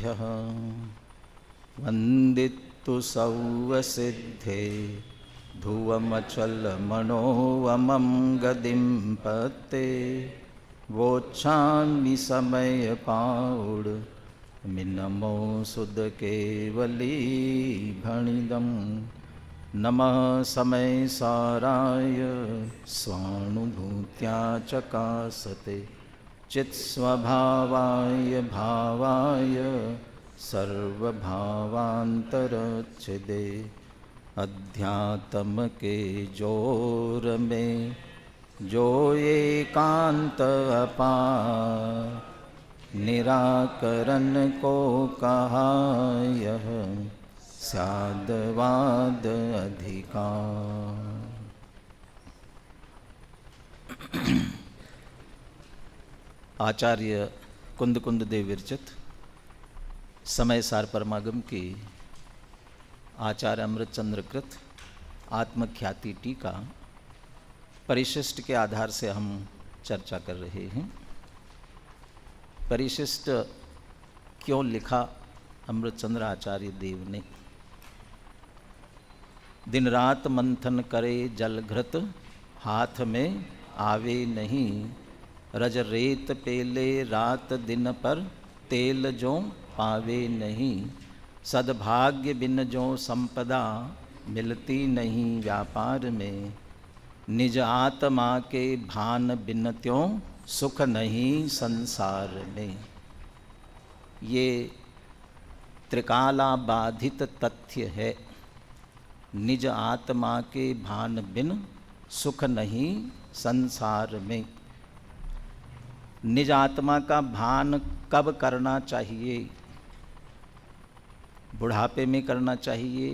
सर्वेभ्यः वन्दितु सौवसिद्धे धुवमचलमनोवमं गदिं पते वोच्छामि समयपाउड मिनमो सुद केवली भणिदं नमः समय साराय स्वानुभूत्या चकासते चित्स्वभावाय भावाय सर्वभावान्तरच्छिदे अध्यात्म के जोर में जो एकांत अपार निराकरण को कहा यह साधवाद अधिकार। आचार्य कुंद कुंद देव विरचित समय सार परमागम की आचार्य अमृतचंद्र कृत आत्मख्याति टीका परिशिष्ट के आधार से हम चर्चा कर रहे हैं। परिशिष्ट क्यों लिखा अमृतचंद्र आचार्य देव ने? दिन रात मंथन करे जल घृत हाथ में आवे नहीं, रज रेत पेले रात दिन पर तेल जो पावे नहीं, सद्भाग्य बिन जो संपदा मिलती नहीं व्यापार में, निज आत्मा के भान बिन त्यों सुख नहीं संसार में। ये त्रिकाला बाधित तथ्य है। निज आत्मा के भान बिन सुख नहीं संसार में। निज आत्मा का भान कब करना चाहिए? बुढ़ापे में करना चाहिए,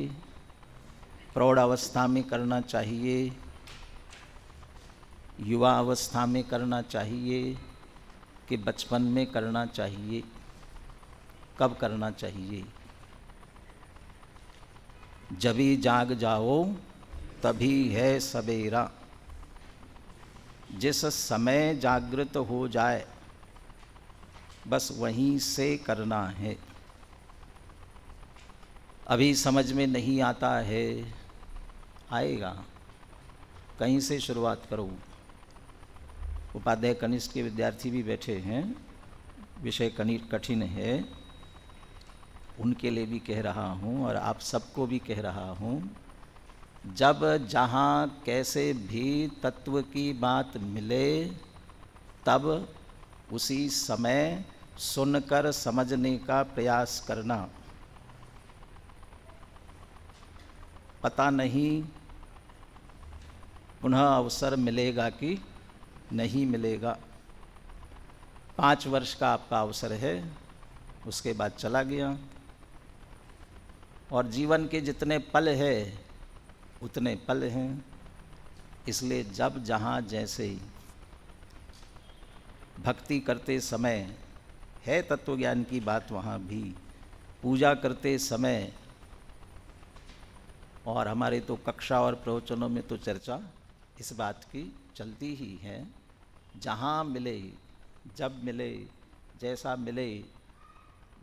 प्रौढ़ अवस्था में करना चाहिए, युवा अवस्था में करना चाहिए कि बचपन में करना चाहिए? कब करना चाहिए? जभी जाग जाओ तभी है सवेरा। जिस समय जागृत हो जाए बस वहीं से करना है। अभी समझ में नहीं आता है, आएगा। कहीं से शुरुआत करो। उपाध्याय कनिष्ठ के विद्यार्थी भी बैठे हैं, विषय कठिन है, उनके लिए भी कह रहा हूँ और आप सबको भी कह रहा हूँ। जब जहाँ कैसे भी तत्व की बात मिले तब उसी समय सुनकर समझने का प्रयास करना। पता नहीं पुनः अवसर मिलेगा कि नहीं मिलेगा। 5 वर्ष का आपका अवसर है, उसके बाद चला गया। और जीवन के जितने पल है उतने पल हैं। इसलिए जब जहाँ जैसे भक्ति करते समय है तत्वज्ञान की बात, वहाँ भी पूजा करते समय, और हमारे तो कक्षा और प्रवचनों में तो चर्चा इस बात की चलती ही है। जहाँ मिले, जब मिले, जैसा मिले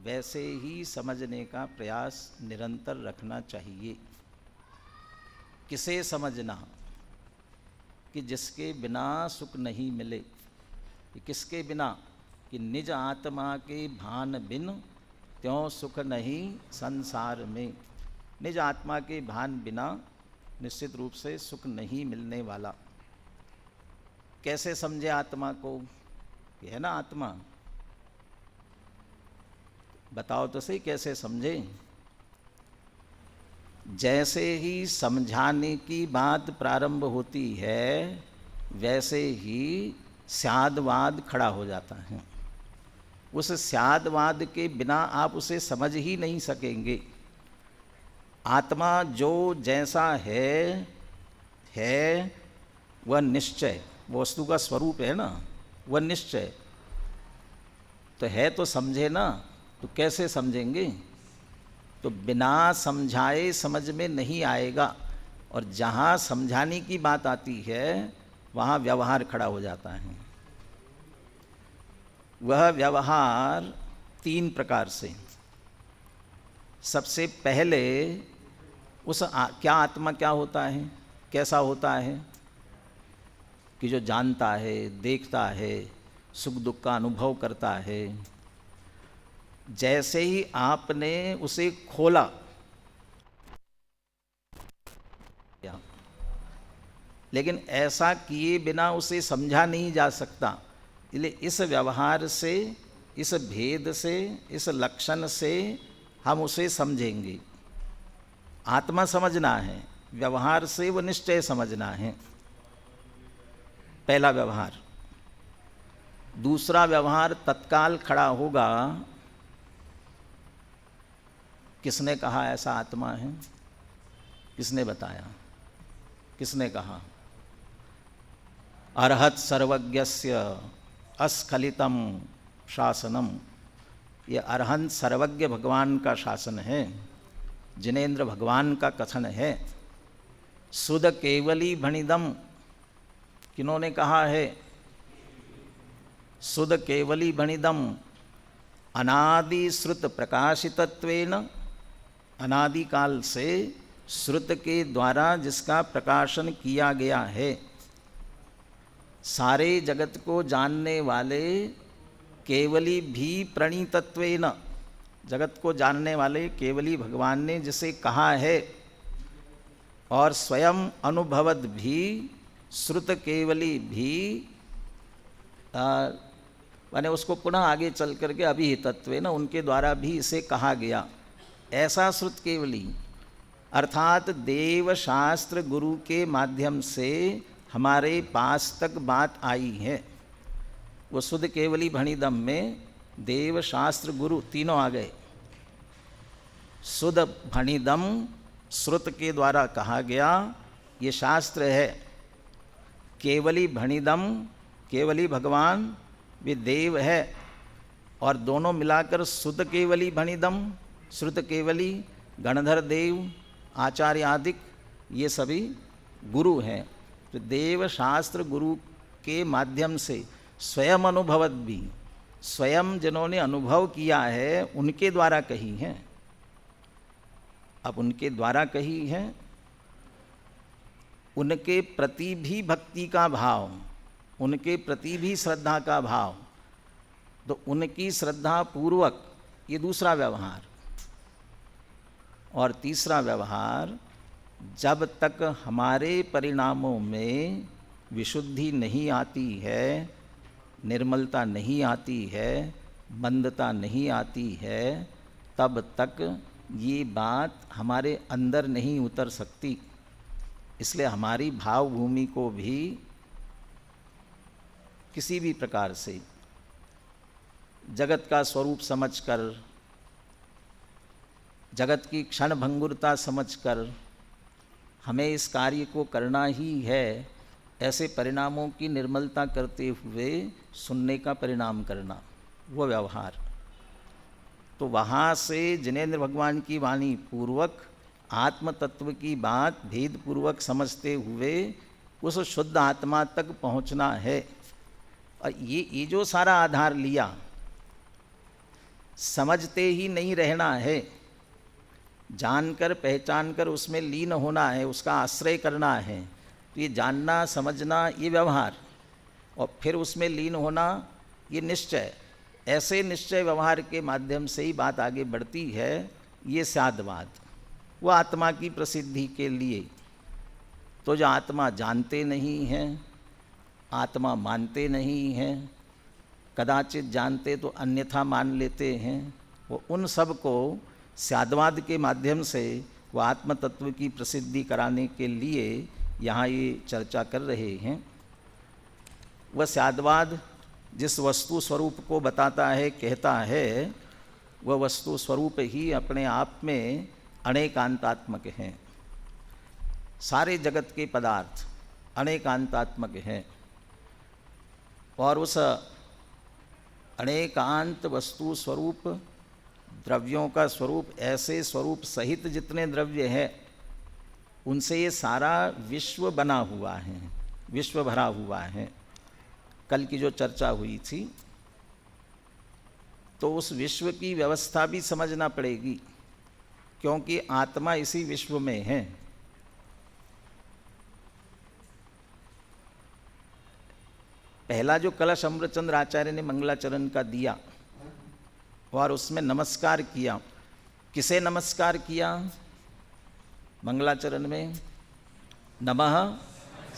वैसे ही समझने का प्रयास निरंतर रखना चाहिए। किसे समझना? कि जिसके बिना सुख नहीं मिले। कि किसके बिना? कि निज आत्मा के भान बिन त्यों सुख नहीं संसार में। निज आत्मा के भान बिना निश्चित रूप से सुख नहीं मिलने वाला। कैसे समझे आत्मा को? ये है ना आत्मा, बताओ तो सही कैसे समझे? जैसे ही समझाने की बात प्रारंभ होती है वैसे ही स्यादवाद खड़ा हो जाता है। उस स्यादवाद के बिना आप उसे समझ ही नहीं सकेंगे। आत्मा जो जैसा है वह निश्चय, वो वस्तु का स्वरूप है ना, वह निश्चय तो है। तो समझे ना, तो कैसे समझेंगे? तो बिना समझाए समझ में नहीं आएगा। और जहाँ समझाने की बात आती है वहाँ व्यवहार खड़ा हो जाता है। वह व्यवहार 3 प्रकार से। सबसे पहले क्या आत्मा क्या होता है, कैसा होता है कि जो जानता है, देखता है, सुख दुख का अनुभव करता है। जैसे ही आपने उसे खोला, लेकिन ऐसा किए बिना उसे समझा नहीं जा सकता। इसलिए इस व्यवहार से, इस भेद से, इस लक्षण से हम उसे समझेंगे। आत्मा समझना है, व्यवहार से वो निश्चय समझना है, पहला व्यवहार। दूसरा व्यवहार तत्काल खड़ा होगा, किसने कहा ऐसा आत्मा है, किसने बताया, किसने कहा? अर्हत् सर्वज्ञस्य अस्खलितम शासनम। ये अरहंत सर्वज्ञ भगवान का शासन है, जिनेन्द्र भगवान का कथन है। सुध केवली भणिदम, किन्होंने कहा है? सुध केवली भणिदम अनादि श्रुत प्रकाशितत्वेन, अनादि काल से श्रुत के द्वारा जिसका प्रकाशन किया गया है। सारे जगत को जानने वाले केवली भी प्रणीतत्वेन, जगत को जानने वाले केवली भगवान ने जिसे कहा है, और स्वयं अनुभवत भी श्रुत केवली भी माने उसको पुनः आगे चल करके अभिहितत्वेन उनके द्वारा भी इसे कहा गया। ऐसा श्रुत केवली अर्थात देव शास्त्र गुरु के माध्यम से हमारे पास तक बात आई है। वो शुद्ध केवली भणिदम में देव शास्त्र गुरु तीनों आ गए। शुद्ध भणिदम श्रुत के द्वारा कहा गया, ये शास्त्र है। केवली भणिदम, केवली भगवान वे देव है, और दोनों मिलाकर शुद्ध केवली भणिदम, श्रुत केवली, गणधर देव, आचार्य आदिक, ये सभी गुरु हैं। तो देव शास्त्र गुरु के माध्यम से स्वयं अनुभवत भी, स्वयं जिन्होंने अनुभव किया है उनके द्वारा कही है। अब उनके द्वारा कही है, उनके प्रति भी भक्ति का भाव, उनके प्रति भी श्रद्धा का भाव, तो उनकी श्रद्धा पूर्वक ये दूसरा व्यवहार। और तीसरा व्यवहार, जब तक हमारे परिणामों में विशुद्धि नहीं आती है, निर्मलता नहीं आती है, मंदता नहीं आती है, तब तक ये बात हमारे अंदर नहीं उतर सकती। इसलिए हमारी भावभूमि को भी किसी भी प्रकार से जगत का स्वरूप समझकर, जगत की क्षण भंगुरता समझकर हमें इस कार्य को करना ही है, ऐसे परिणामों की निर्मलता करते हुए सुनने का परिणाम करना, वो व्यवहार। तो वहाँ से जिनेन्द्र भगवान की वाणी पूर्वक आत्म तत्व की बात भेद पूर्वक समझते हुए उस शुद्ध आत्मा तक पहुँचना है। और ये जो सारा आधार लिया, समझते ही नहीं रहना है, जानकर पहचानकर उसमें लीन होना है, उसका आश्रय करना है। तो ये जानना समझना ये व्यवहार, और फिर उसमें लीन होना ये निश्चय। ऐसे निश्चय व्यवहार के माध्यम से ही बात आगे बढ़ती है। ये साधवाद, वो आत्मा की प्रसिद्धि के लिए। तो जो आत्मा जानते नहीं हैं, आत्मा मानते नहीं हैं, कदाचित जानते तो अन्यथा मान लेते हैं, वो उन सब को साधवाद के माध्यम से वो आत्म तत्व की प्रसिद्धि कराने के लिए यहाँ ये चर्चा कर रहे हैं। वह साधवाद जिस वस्तु स्वरूप को बताता है, कहता है, वह वस्तु स्वरूप ही अपने आप में अनेकांतात्मक हैं। सारे जगत के पदार्थ अनेकांतात्मक हैं, और उस अनेकांत वस्तु स्वरूप द्रव्यों का स्वरूप, ऐसे स्वरूप सहित जितने द्रव्य हैं उनसे ये सारा विश्व बना हुआ है, विश्व भरा हुआ है। कल की जो चर्चा हुई थी, तो उस विश्व की व्यवस्था भी समझना पड़ेगी। क्योंकि आत्मा इसी विश्व में है। पहला जो कलश अमृतचंद्र आचार्य ने मंगलाचरण का दिया और उसमें नमस्कार किया, किसे नमस्कार किया मंगलाचरण में? नमः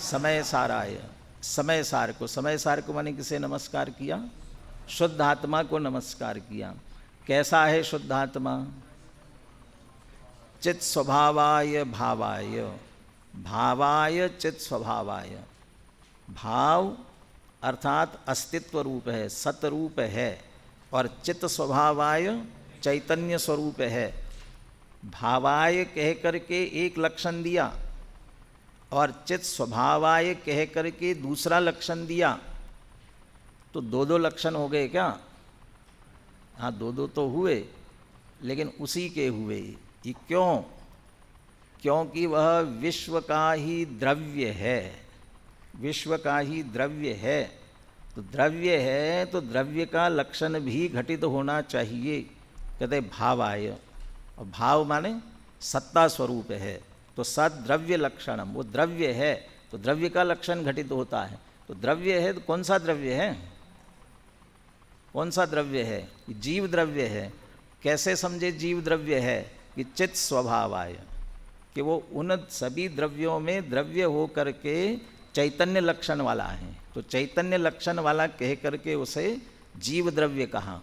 समय साराय, समय सार को, समय सार को माने किसे नमस्कार किया? शुद्ध आत्मा को नमस्कार किया। कैसा है शुद्ध आत्मा? चित स्वभावाय भावाय, भावाय चित स्वभावाय। भाव अर्थात अस्तित्व रूप है, सतरूप है, और चित्त स्वभावाय चैतन्य स्वरूप है। भावाय कह करके एक लक्षण दिया और चित्त स्वभावाय कह करके दूसरा लक्षण दिया, तो दो दो लक्षण हो गए क्या? हाँ, दो दो तो हुए, लेकिन उसी के हुए। ये क्यों? क्योंकि वह विश्व का ही द्रव्य है, विश्व का ही द्रव्य है। तो द्रव्य है तो द्रव्य का लक्षण भी घटित होना चाहिए। कहते भावाय, और भाव माने सत्ता स्वरूप है, तो सद्द्रव्य लक्षणम, वो द्रव्य है तो द्रव्य का लक्षण घटित होता है। तो द्रव्य है तो कौन सा द्रव्य है? कौन सा द्रव्य है? जीव द्रव्य है। कैसे समझे जीव द्रव्य है? कि चित्त स्वभावाय, कि वो उन सभी द्रव्यों में द्रव्य हो करके चैतन्य लक्षण वाला है। तो चैतन्य लक्षण वाला कह करके उसे जीव द्रव्य कहा।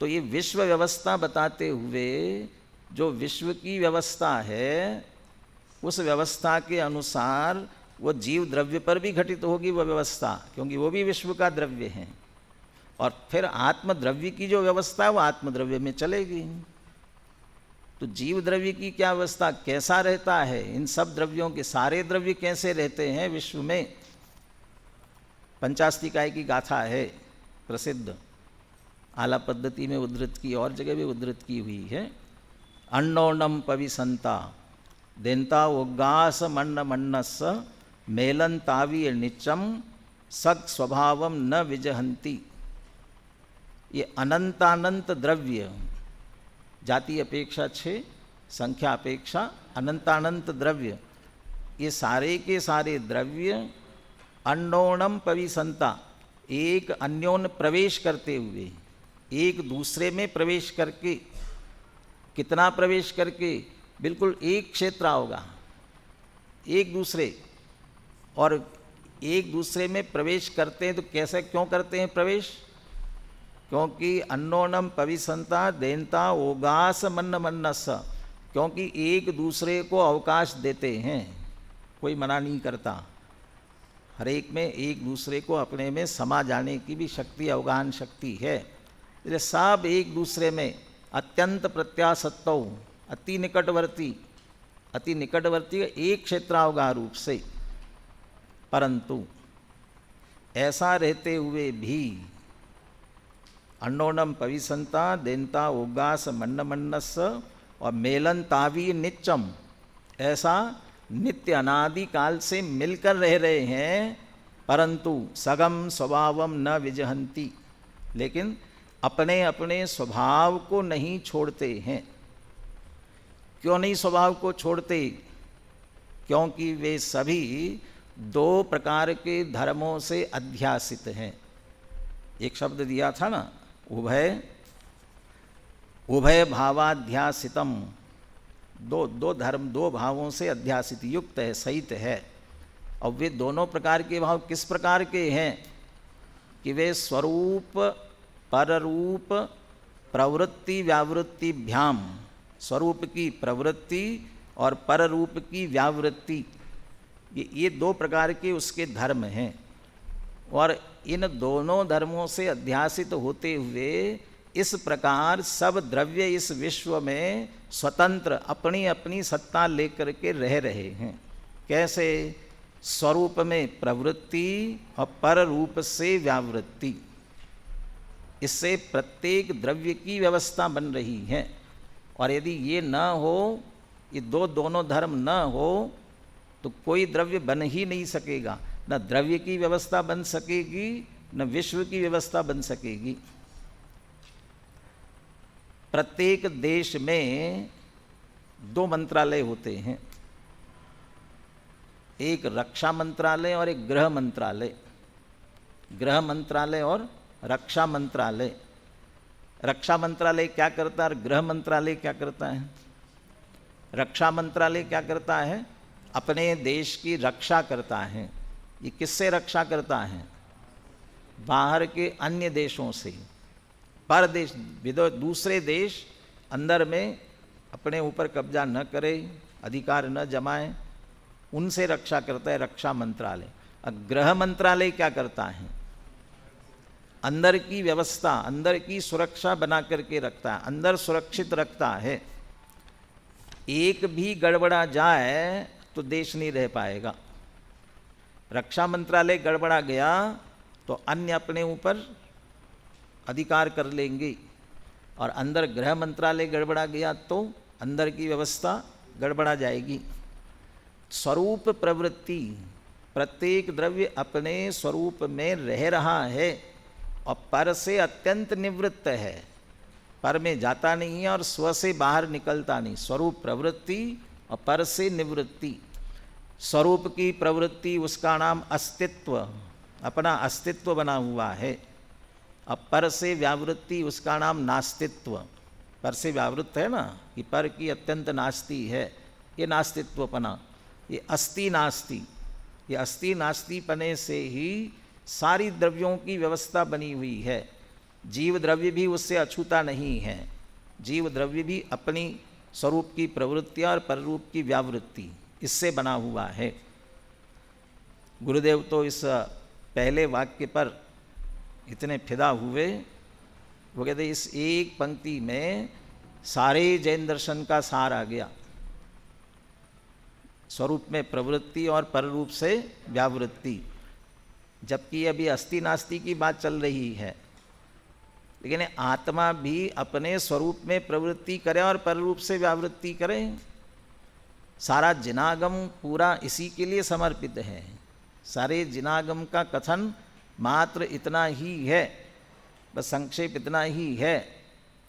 तो ये विश्व व्यवस्था बताते हुए जो विश्व की व्यवस्था है, उस व्यवस्था के अनुसार वो जीव द्रव्य पर भी घटित होगी वो व्यवस्था, क्योंकि वो भी विश्व का द्रव्य है। और फिर आत्म द्रव्य की जो व्यवस्था है वो आत्म द्रव्य में चलेगी। तो जीव द्रव्य की क्या अवस्था, कैसा रहता है? इन सब द्रव्यों के सारे द्रव्य कैसे रहते हैं विश्व में? पंचास्तिकाय की गाथा है प्रसिद्ध, आला पद्धति में उद्धृत की, और जगह भी उद्धृत की हुई है। अन्नोणम पविसंता देंता उग्गास मन्न मन्नस मेलन तावी निचम सग स्वभावम न विजहंती। ये अनंतानंत द्रव्य, जाति अपेक्षा 6, संख्या अपेक्षा अनंतानंत द्रव्य, ये सारे के सारे द्रव्य अन्योन्यम पविसंता, एक अन्योन्य प्रवेश करते हुए, एक दूसरे में प्रवेश करके। कितना प्रवेश करके? बिल्कुल एक क्षेत्र होगा, एक दूसरे, और एक दूसरे में प्रवेश करते हैं। तो कैसे, क्यों करते हैं प्रवेश? क्योंकि अन्योन्यम पविसंता देनता ओगास मन्न मन्नस, क्योंकि एक दूसरे को अवकाश देते हैं, कोई मना नहीं करता। हर एक में एक दूसरे को अपने में समा जाने की भी शक्ति, अवगाहन शक्ति है। इसलिए सब एक दूसरे में अत्यंत प्रत्यासत्तौ, अति निकटवर्ती, अति निकटवर्ती एक क्षेत्रावगाह रूप से। परंतु ऐसा रहते हुए भी अन्योन्यम पविसंता देनता उग्गास मन्न मन्नस और मेलन तावी नित्यम, ऐसा नित्य अनादि काल से मिलकर रह रहे हैं, परंतु सगम स्वभावम न विजहंती, लेकिन अपने अपने स्वभाव को नहीं छोड़ते हैं। क्यों नहीं स्वभाव को छोड़ते? क्योंकि वे सभी दो प्रकार के धर्मों से अध्यासित हैं। एक शब्द दिया था ना, उभय उभय भावाध्यासितम, दो धर्म, दो भावों से अध्यासित, युक्त है, सहित है। और वे दोनों प्रकार के भाव किस प्रकार के हैं? कि वे स्वरूप पररूप प्रवृत्ति व्यावृत्तिभ्याम, स्वरूप की प्रवृत्ति और पररूप की व्यावृत्ति, ये दो प्रकार के उसके धर्म हैं। और इन दोनों धर्मों से अध्यासित होते हुए इस प्रकार सब द्रव्य इस विश्व में स्वतंत्र अपनी अपनी सत्ता लेकर के रह रहे हैं। कैसे? स्वरूप में प्रवृत्ति और पर रूप से व्यावृत्ति, इससे प्रत्येक द्रव्य की व्यवस्था बन रही है। और यदि ये न हो, ये दोनों धर्म न हो, तो कोई द्रव्य बन ही नहीं सकेगा। न द्रव्य की व्यवस्था बन सकेगी, न विश्व की व्यवस्था बन सकेगी। प्रत्येक देश में दो मंत्रालय होते हैं, एक रक्षा मंत्रालय और एक गृह मंत्रालय। गृह मंत्रालय और रक्षा मंत्रालय। रक्षा मंत्रालय क्या करता है और गृह मंत्रालय क्या करता है? रक्षा मंत्रालय क्या करता है? अपने देश की रक्षा करता है। ये किससे रक्षा करता है? बाहर के अन्य देशों से। पर देश दूसरे देश अंदर में अपने ऊपर कब्जा न करे, अधिकार न जमाए, उनसे रक्षा करता है रक्षा मंत्रालय। और गृह मंत्रालय क्या करता है? अंदर की व्यवस्था, अंदर की सुरक्षा बना करके रखता है, अंदर सुरक्षित रखता है। एक भी गड़बड़ा जाए तो देश नहीं रह पाएगा। रक्षा मंत्रालय गड़बड़ा गया तो अन्य अपने ऊपर अधिकार कर लेंगे, और अंदर गृह मंत्रालय गड़बड़ा गया तो अंदर की व्यवस्था गड़बड़ा जाएगी। स्वरूप प्रवृत्ति, प्रत्येक द्रव्य अपने स्वरूप में रह रहा है और पर से अत्यंत निवृत्त है। पर में जाता नहीं है और स्व से बाहर निकलता नहीं। स्वरूप प्रवृत्ति और पर से निवृत्ति। स्वरूप की प्रवृत्ति, उसका नाम अस्तित्व, अपना अस्तित्व बना हुआ है। अब पर से व्यावृत्ति, उसका नाम नास्तित्व। पर से व्यावृत्त है ना, कि पर की अत्यंत नास्ति है, ये नास्तित्वपना। ये अस्ति नास्ति, ये अस्ति नास्तिपने से ही सारी द्रव्यों की व्यवस्था बनी हुई है। जीव द्रव्य भी उससे अछूता नहीं है। जीव द्रव्य भी अपनी स्वरूप की प्रवृत्ति और पररूप की व्यावृत्ति, इससे बना हुआ है। गुरुदेव तो इस पहले वाक्य पर इतने फिदा हुए, वो कहते इस एक पंक्ति में सारे जैन दर्शन का सार आ गया। स्वरूप में प्रवृत्ति और पररूप से व्यावृत्ति। जबकि अभी अस्ति नास्ति की बात चल रही है, लेकिन आत्मा भी अपने स्वरूप में प्रवृत्ति करे और पररूप से व्यावृत्ति करे। सारा जिनागम पूरा इसी के लिए समर्पित है। सारे जिनागम का कथन मात्र इतना ही है, बस संक्षेप इतना ही है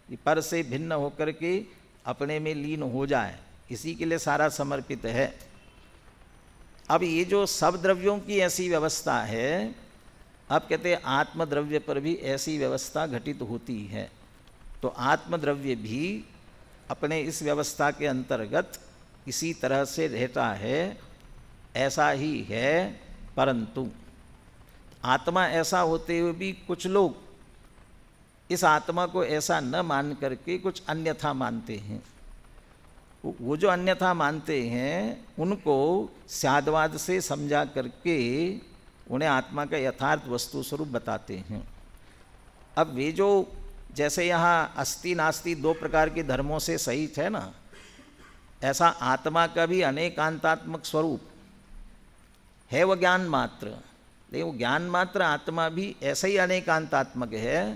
कि पर से भिन्न होकर के अपने में लीन हो जाए, इसी के लिए सारा समर्पित है। अब ये जो सब द्रव्यों की ऐसी व्यवस्था है, अब कहते हैं आत्मद्रव्य पर भी ऐसी व्यवस्था घटित होती है। तो आत्मद्रव्य भी अपने इस व्यवस्था के अंतर्गत इसी तरह से रहता है, ऐसा ही है। परंतु आत्मा ऐसा होते हुए भी कुछ लोग इस आत्मा को ऐसा न मान करके कुछ अन्यथा मानते हैं। वो जो अन्यथा मानते हैं उनको स्यादवाद से समझा करके उन्हें आत्मा का यथार्थ वस्तु स्वरूप बताते हैं। अब वे जो जैसे यहाँ अस्ति नास्ति दो प्रकार के धर्मों से सहित है ना, ऐसा आत्मा का भी अनेकांतात्मक स्वरूप है, वो ज्ञान मात्र। लेकिन वो ज्ञान मात्र आत्मा भी ऐसा ही अनेकांतात्मक है।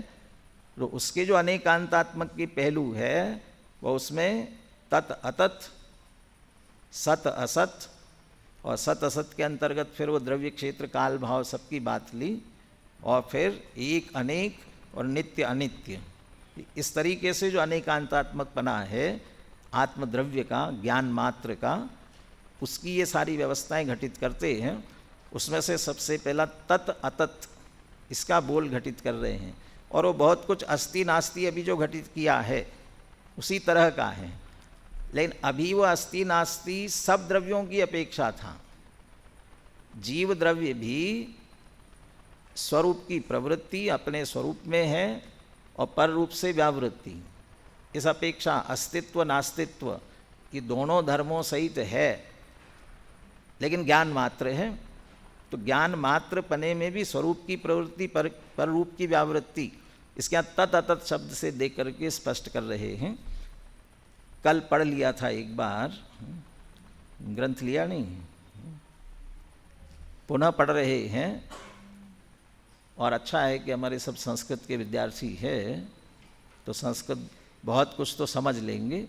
तो उसके जो अनेकांतात्मक के पहलू है वो उसमें तत् अतत्, सत असत, और सत असत के अंतर्गत फिर वो द्रव्य क्षेत्र काल भाव सबकी बात ली, और फिर एक अनेक और नित्य अनित्य। इस तरीके से जो अनेकांतात्मकपना है आत्मद्रव्य का, ज्ञान मात्र का, उसकी ये सारी व्यवस्थाएं घटित करते हैं। उसमें से सबसे पहला तत् अतत्, इसका बोल घटित कर रहे हैं। और वो बहुत कुछ अस्ति नास्ति अभी जो घटित किया है उसी तरह का है। लेकिन अभी वो अस्ति नास्ति सब द्रव्यों की अपेक्षा था। जीव द्रव्य भी स्वरूप की प्रवृत्ति अपने स्वरूप में है और पर रूप से व्यावृत्ति। इस अपेक्षा अस्तित्व नास्तित्व ये दोनों धर्मों सहित है, लेकिन ज्ञान मात्र है। तो ज्ञान मात्र पने में भी स्वरूप की प्रवृत्ति पर रूप की व्यावृत्ति, इसके यहाँ तत् अतत् शब्द से देख करके स्पष्ट कर रहे हैं। कल पढ़ लिया था एक बार, ग्रंथ लिया नहीं, पुनः पढ़ रहे हैं। और अच्छा है कि हमारे सब संस्कृत के विद्यार्थी है, तो संस्कृत बहुत कुछ तो समझ लेंगे,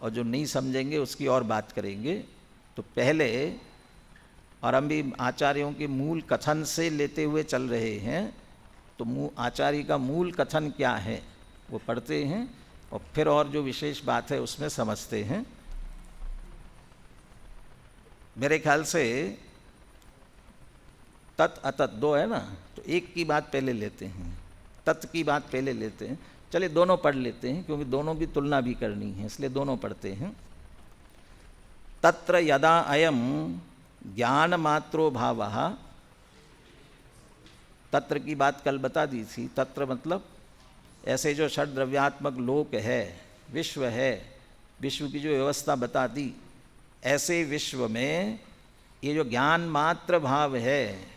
और जो नहीं समझेंगे उसकी और बात करेंगे। तो पहले, और हम भी आचार्यों के मूल कथन से लेते हुए चल रहे हैं, तो आचार्य का मूल कथन क्या है वो पढ़ते हैं, और फिर और जो विशेष बात है उसमें समझते हैं। मेरे ख्याल से तत् अतत् दो है ना, तो एक की बात पहले लेते हैं, तत् की बात पहले लेते हैं। चलिए दोनों पढ़ लेते हैं, क्योंकि दोनों की तुलना भी करनी है, इसलिए दोनों पढ़ते हैं। तत्र यदा अयम ज्ञान मात्रो भावः, तत्र की बात कल बता दी थी। तत्र मतलब ऐसे जो षड द्रव्यात्मक लोक है, विश्व है, विश्व की जो व्यवस्था बता दी, ऐसे विश्व में ये जो ज्ञान मात्र भाव है,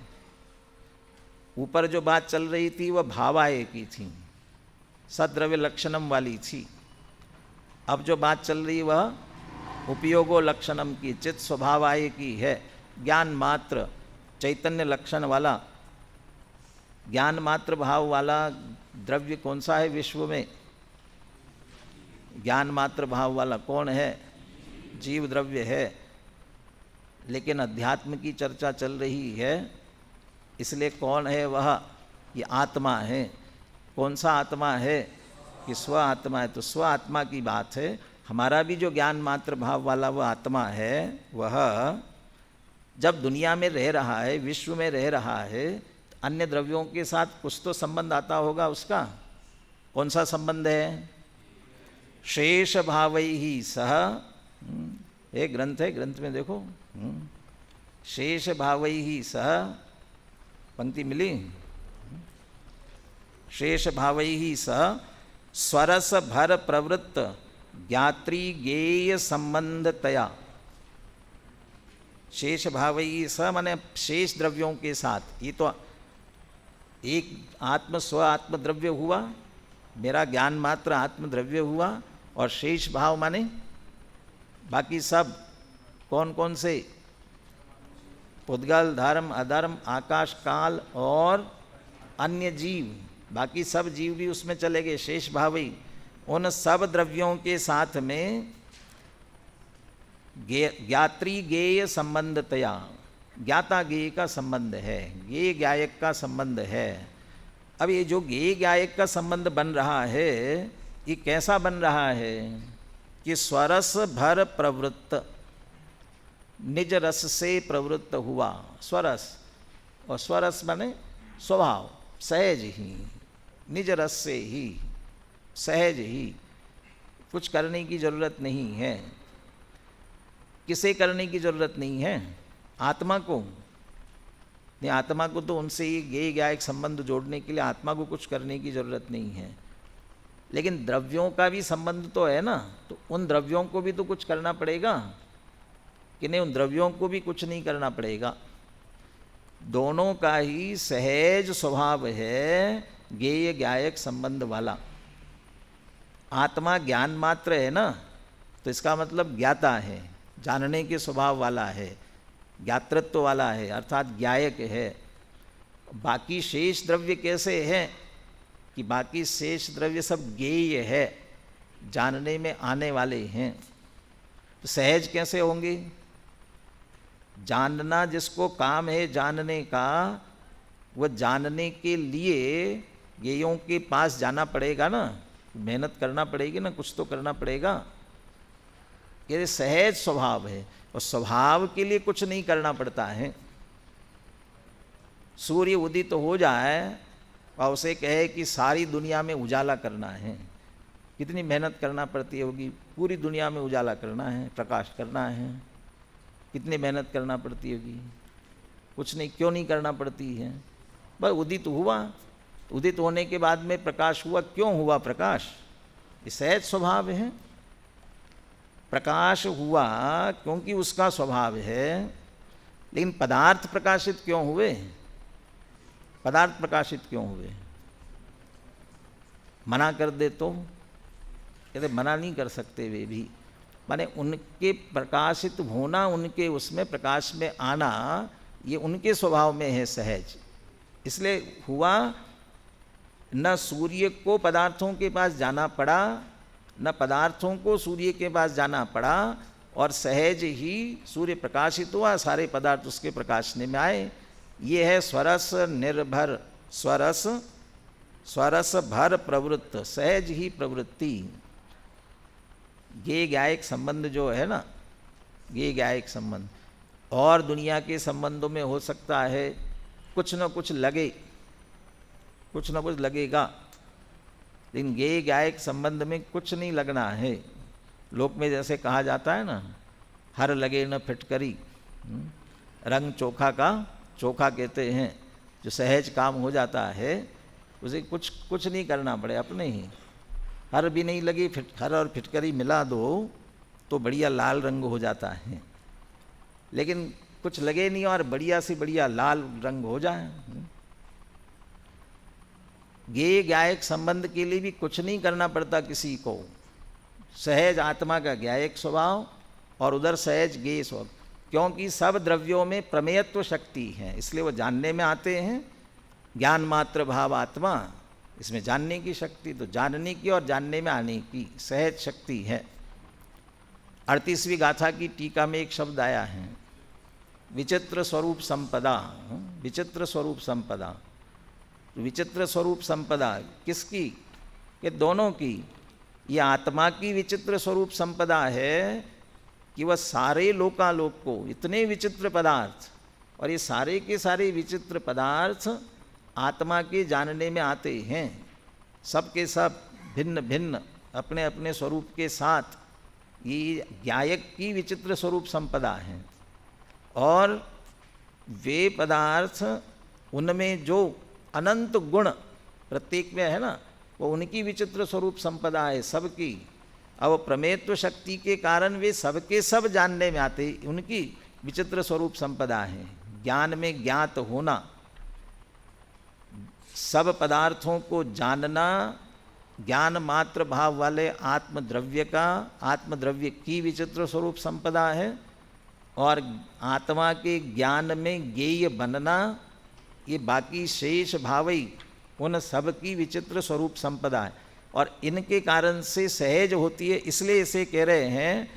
ऊपर जो बात चल रही थी वह भावाय की थी, सद्रव्य लक्षणम वाली थी। अब जो बात चल रही वह उपयोगो लक्षणम की, चित स्वभावाय की है। ज्ञान मात्र चैतन्य लक्षण वाला, ज्ञान मात्र भाव वाला द्रव्य कौन सा है विश्व में? ज्ञान मात्र भाव वाला कौन है? जीव द्रव्य है। लेकिन अध्यात्म की चर्चा चल रही है, इसलिए कौन है वह? ये आत्मा है। कौन सा आत्मा है? कि स्व आत्मा है। तो स्व आत्मा की बात है। हमारा भी जो ज्ञान मात्र भाव वाला वह आत्मा है, वह जब दुनिया में रह रहा है, विश्व में रह रहा है, अन्य द्रव्यों के साथ कुछ तो संबंध आता होगा उसका। कौन सा संबंध है? शेष भावैहि सह, एक ग्रंथ है, ग्रंथ में देखो, शेष भावैहि सह, पंक्ति मिली, शेष भावैहि सह स्वरस भर प्रवृत्त ज्ञात्री ज्ञेय संबंधतया। शेष भावैहि सह माने शेष द्रव्यों के साथ। ये तो एक आत्म स्व आत्म द्रव्य हुआ, मेरा ज्ञान मात्र आत्म द्रव्य हुआ, और शेष भाव माने बाकी सब कौन कौन से? पुद्गल, धर्म, अधर्म, आकाश, काल और अन्य जीव, बाकी सब जीव भी उसमें चले गए। शेष भावी उन सब द्रव्यों के साथ में ज्ञात्री ज्ञेय संबंधतया, ज्ञाता ज्ञेय का संबंध है, ज्ञेय ज्ञायक का संबंध है। अब ये जो ज्ञेय ज्ञायक का संबंध बन रहा है, ये कैसा बन रहा है? कि स्वरस भर प्रवृत्त, निज रस से प्रवृत्त हुआ। स्वरस, और स्वरस माने स्वभाव, सहज ही, निज रस से ही, सहज ही, कुछ करने की जरूरत नहीं है। किसे करने की जरूरत नहीं है? आत्मा को नहीं, आत्मा को तो उनसे ये ज्ञेय ज्ञायक संबंध जोड़ने के लिए आत्मा को कुछ करने की जरूरत नहीं है। लेकिन द्रव्यों का भी संबंध तो है ना, तो उन द्रव्यों को भी तो कुछ करना पड़ेगा कि नहीं? उन द्रव्यों को भी कुछ नहीं करना पड़ेगा। दोनों का ही सहज स्वभाव है ज्ञेय ज्ञायक संबंध वाला। आत्मा ज्ञान मात्र है ना, तो इसका मतलब ज्ञाता है, जानने के स्वभाव वाला है, ज्ञातृत्व वाला है, अर्थात ज्ञायक है। बाकी शेष द्रव्य कैसे हैं? कि बाकी शेष द्रव्य सब ज्ञेय है, जानने में आने वाले हैं। तो सहज कैसे होंगे? जानना जिसको काम है जानने का, वह जानने के लिए ज्ञेयों के पास जाना पड़ेगा ना, मेहनत करना पड़ेगी ना, कुछ तो करना पड़ेगा। ये सहज स्वभाव है, और स्वभाव के लिए कुछ नहीं करना पड़ता है। सूर्य उदित तो हो जाए और उसे कहे कि सारी दुनिया में उजाला करना है, कितनी मेहनत करना पड़ती होगी? पूरी दुनिया में उजाला करना है, प्रकाश करना है, कितनी मेहनत करना पड़ती होगी? कुछ नहीं। क्यों नहीं करना पड़ती है? बस उदित हुआ, उदित होने के बाद में प्रकाश हुआ। क्यों हुआ प्रकाश? ये सहज स्वभाव है। प्रकाश हुआ क्योंकि उसका स्वभाव है। लेकिन पदार्थ प्रकाशित क्यों हुए? पदार्थ प्रकाशित क्यों हुए? मना कर दे तो कहते मना नहीं कर सकते वे भी, माने उनके प्रकाशित होना, उनके उसमें प्रकाश में आना, ये उनके स्वभाव में है सहज। इसलिए हुआ। न सूर्य को पदार्थों के पास जाना पड़ा, न पदार्थों को सूर्य के पास जाना पड़ा, और सहज ही सूर्य प्रकाशित हुआ, सारे पदार्थ उसके प्रकाशने में आए। ये है स्वरस निर्भर, स्वरस, स्वरस भर प्रवृत्त, सहज ही प्रवृत्ति। ज्ञेय ज्ञायक संबंध जो है ना, ज्ञेय ज्ञायक संबंध, और दुनिया के संबंधों में हो सकता है कुछ न कुछ लगे, कुछ न कुछ लगेगा, लेकिन गेय गायक संबंध में कुछ नहीं लगना है। लोक में जैसे कहा जाता है ना, हर लगे न फिटकरी, रंग चोखा का चोखा कहते हैं। जो सहज काम हो जाता है उसे कुछ नहीं करना पड़े, अपने ही हर भी नहीं लगी, हर और फिटकरी मिला दो तो बढ़िया लाल रंग हो जाता है। लेकिन कुछ लगे नहीं और बढ़िया से बढ़िया लाल रंग हो जाए। गेय गायक संबंध के लिए भी कुछ नहीं करना पड़ता किसी को। सहज आत्मा का गायक स्वभाव और उधर सहज गेय स्वभाव, क्योंकि सब द्रव्यों में प्रमेयत्व शक्ति है, इसलिए वो जानने में आते हैं। ज्ञान मात्र भाव आत्मा, इसमें जानने की शक्ति, तो जानने की और जानने में आने की सहज शक्ति है। 38वीं गाथा की टीका में एक शब्द आया है, विचित्र स्वरूप संपदा। विचित्र स्वरूप संपदा, विचित्र स्वरूप संपदा किसकी? ये दोनों की। ये आत्मा की विचित्र स्वरूप संपदा है कि वह सारे लोकालोक को, इतने विचित्र पदार्थ, और ये सारे के सारे विचित्र पदार्थ आत्मा के जानने में आते हैं। सब के सब भिन्न भिन्न अपने अपने स्वरूप के साथ ये गायक की विचित्र स्वरूप संपदा है। और वे पदार्थ, उनमें जो अनंत गुण प्रत्येक में है ना, वो उनकी विचित्र स्वरूप संपदा है सबकी। अब प्रमेयत्व शक्ति के कारण वे सबके सब जानने में आते, उनकी विचित्र स्वरूप संपदा है। ज्ञान में ज्ञात होना, सब पदार्थों को जानना, ज्ञान मात्र भाव वाले आत्मद्रव्य का, आत्मद्रव्य की विचित्र स्वरूप संपदा है। और आत्मा के ज्ञान में ज्ञेय बनना, ये बाकी शेष भावी उन सब की विचित्र स्वरूप संपदा है। और इनके कारण से सहज होती है, इसलिए इसे कह रहे हैं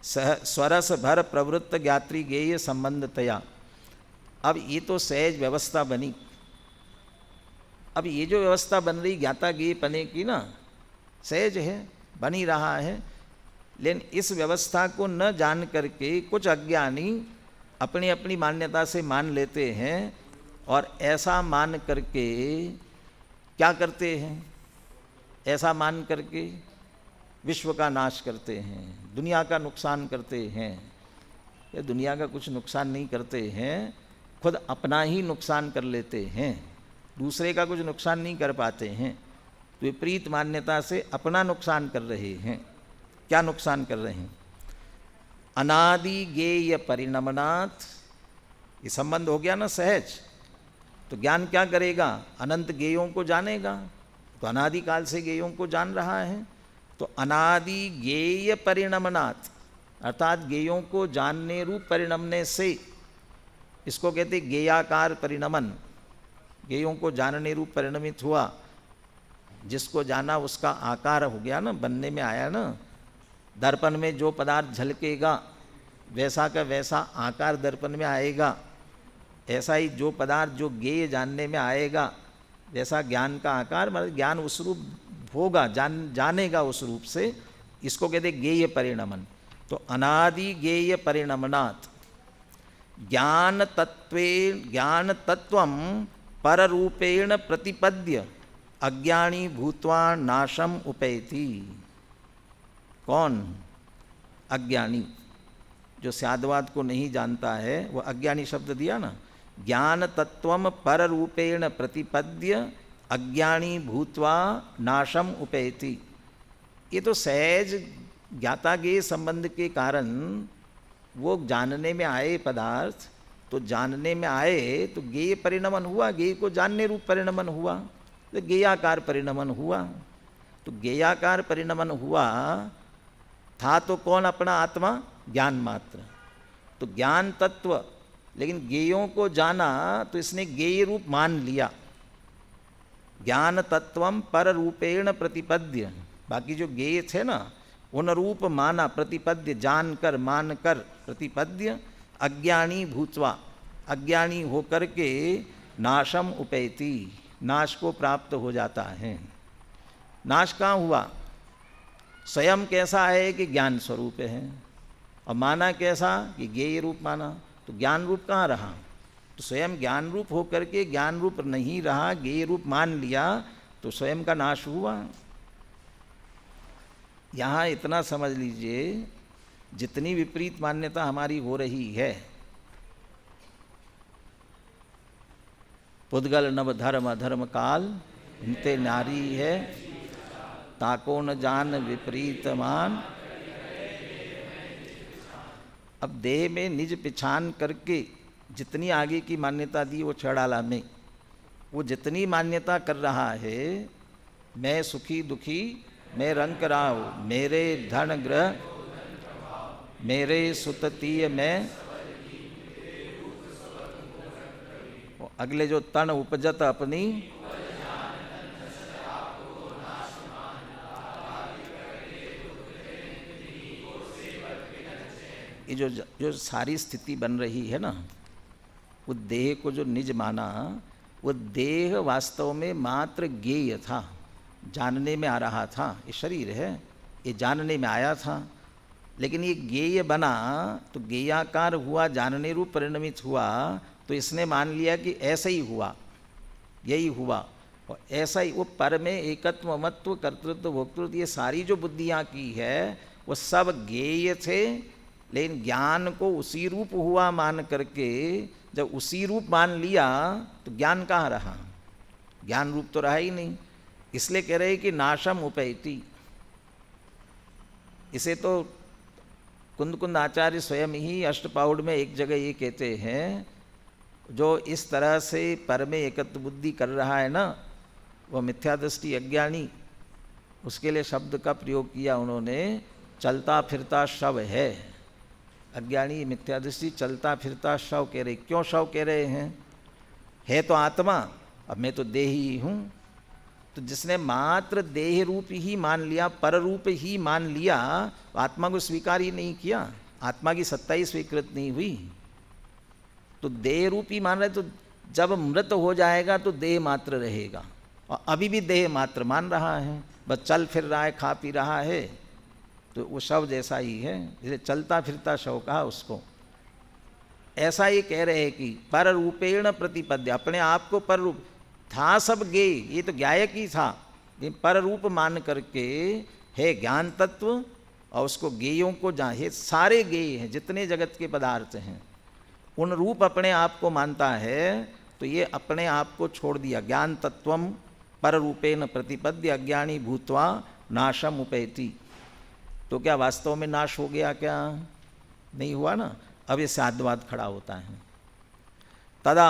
स्वरस भर प्रवृत्त ज्ञात्री ज्ञेय संबंधतया। अब ये तो सहज व्यवस्था बनी। अब ये जो व्यवस्था बन रही ज्ञाता ज्ञेय पने की ना, सहज है, बन ही रहा है। लेकिन इस व्यवस्था को न जान करके कुछ अज्ञानी अपनी अपनी मान्यता से मान लेते हैं, और ऐसा मान करके क्या करते हैं? ऐसा मान करके विश्व का नाश करते हैं, दुनिया का नुकसान करते हैं। ये दुनिया का कुछ नुकसान नहीं करते हैं, खुद अपना ही नुकसान कर लेते हैं, दूसरे का कुछ नुकसान नहीं कर पाते हैं। विपरीत मान्यता से अपना नुकसान कर रहे हैं। क्या नुकसान कर रहे हैं? अनादि ज्ञेय परिणमनात्, ये संबंध हो गया ना सहज, तो ज्ञान क्या करेगा? अनंत ज्ञेयों को जानेगा। तो अनादि काल से ज्ञेयों को जान रहा है, तो अनादि ज्ञेय परिणमनात्, अर्थात ज्ञेयों को जानने रूप परिणमने से, इसको कहते ज्ञेयाकार परिणमन। ज्ञेयों को जानने रूप परिणमित हुआ, जिसको जाना उसका आकार हो गया ना, बनने में आया ना। दर्पण में जो पदार्थ झलकेगा वैसा का वैसा आकार दर्पण में आएगा। ऐसा ही जो पदार्थ जो ज्ञेय जानने में आएगा वैसा ज्ञान का आकार, मतलब ज्ञान उस रूप होगा, जानेगा उस रूप से। इसको कहते ज्ञेय परिणमन। तो अनादि ज्ञेय परिणमनात् ज्ञान तत्वं पररूपेण प्रतिपद्य अज्ञानी भूत्वा नाशम उपैति। कौन? अज्ञानी, जो स्याद्वाद को नहीं जानता है वो अज्ञानी शब्द दिया ना। ज्ञान तत्वम पर रूपेण प्रतिपद्य अज्ञानी भूत्वा नाशम उपैति। ये तो सहज ज्ञाता ज्ञेय संबंध के कारण वो जानने में आए पदार्थ, तो जानने में आए तो ज्ञेय परिणमन हुआ, ज्ञेय को जानने रूप परिणमन हुआ, तो ज्ञेयाकार परिणमन हुआ। तो ज्ञेयाकार परिणमन हुआ था तो कौन? अपना आत्मा, ज्ञान मात्र। तो ज्ञान तत्व, लेकिन ज्ञेयों को जाना तो इसने ज्ञेय रूप मान लिया। ज्ञान तत्वम पर रूपेण प्रतिपद्य, बाकी जो ज्ञेय थे ना उन रूप माना, प्रतिपद्य जानकर मानकर, प्रतिपद्य अज्ञानी भूत्वा, अज्ञानी होकर के नाशम उपैति, नाश को प्राप्त हो जाता है। नाश कहाँ हुआ? स्वयं कैसा है कि ज्ञान स्वरूप है, और माना कैसा कि ज्ञेय रूप माना, तो ज्ञान रूप कहाँ रहा? तो स्वयं ज्ञान रूप होकर के ज्ञान रूप नहीं रहा, ज्ञेय रूप मान लिया, तो स्वयं का नाश हुआ। यहाँ इतना समझ लीजिए, जितनी विपरीत मान्यता हमारी हो रही है, पुद्गल नव धर्म अधर्म काल इनते नारी है, ताको न जान विपरीत मान। अब देह में निज पिछान करके जितनी आगे की मान्यता दी वो छड़ाला में, वो जितनी मान्यता कर रहा है, मैं सुखी दुखी मैं रंक राव, मेरे धन ग्रह मेरे सुततीय में, अगले जो तन उपजत अपनी, ये जो सारी स्थिति बन रही है ना, वो देह को जो निज माना, वो देह वास्तव में मात्र ज्ञेय था, जानने में आ रहा था। ये शरीर है, ये जानने में आया था, लेकिन ये ज्ञेय बना तो ज्ञेयाकार हुआ, जानने रूप परिणमित हुआ, तो इसने मान लिया कि ऐसा ही हुआ, यही हुआ, और ऐसा ही वो पर में एकत्व मत्व कर्तृत्व भोक्तृत्व ये सारी जो बुद्धियाँ की है वो सब ज्ञेय थे, लेकिन ज्ञान को उसी रूप हुआ मान करके जब उसी रूप मान लिया तो ज्ञान कहाँ रहा? ज्ञान रूप तो रहा ही नहीं। इसलिए कह रहे कि नाशम उपैति। इसे तो कुंद कुंद आचार्य स्वयं ही अष्टपाउड में एक जगह ये कहते हैं, जो इस तरह से पर में एकत्व बुद्धि कर रहा है ना, वह मिथ्या दृष्टि अज्ञानी, उसके लिए शब्द का प्रयोग किया उन्होंने, चलता फिरता शव है। अज्ञानी मिथ्या दृष्टि चलता फिरता शव कह रहे। क्यों शव कह रहे हैं? है तो आत्मा, अब मैं तो देही हूँ। तो जिसने मात्र देह रूप ही मान लिया, पर रूप ही मान लिया, आत्मा को स्वीकार ही नहीं किया, आत्मा की सत्ता ही स्वीकृत नहीं हुई। तो देह रूप ही मान रहे, तो जब मृत हो जाएगा तो देह मात्र रहेगा, और अभी भी देह मात्र मान रहा है, बस चल फिर रहा है, खा पी रहा है, तो वो शव जैसा ही है। जैसे चलता फिरता शव कहा उसको। ऐसा ये कह रहे हैं कि पर रूपेण प्रतिपद्य, अपने आप को पर रूप था, सब ज्ञेय, ये तो ज्ञायक ही था, ये पर रूप मान करके है ज्ञान तत्व, और उसको ज्ञेयों को जाने, सारे ज्ञेय हैं जितने जगत के पदार्थ हैं, उन रूप अपने आप को मानता है, तो ये अपने आप को छोड़ दिया। ज्ञान तत्वम पर रूपेण प्रतिपद्य अज्ञानी भूत्वा नाशम उपैति। तो क्या वास्तव में नाश हो गया? क्या नहीं हुआ ना। अब ये साधवाद खड़ा होता है। तदा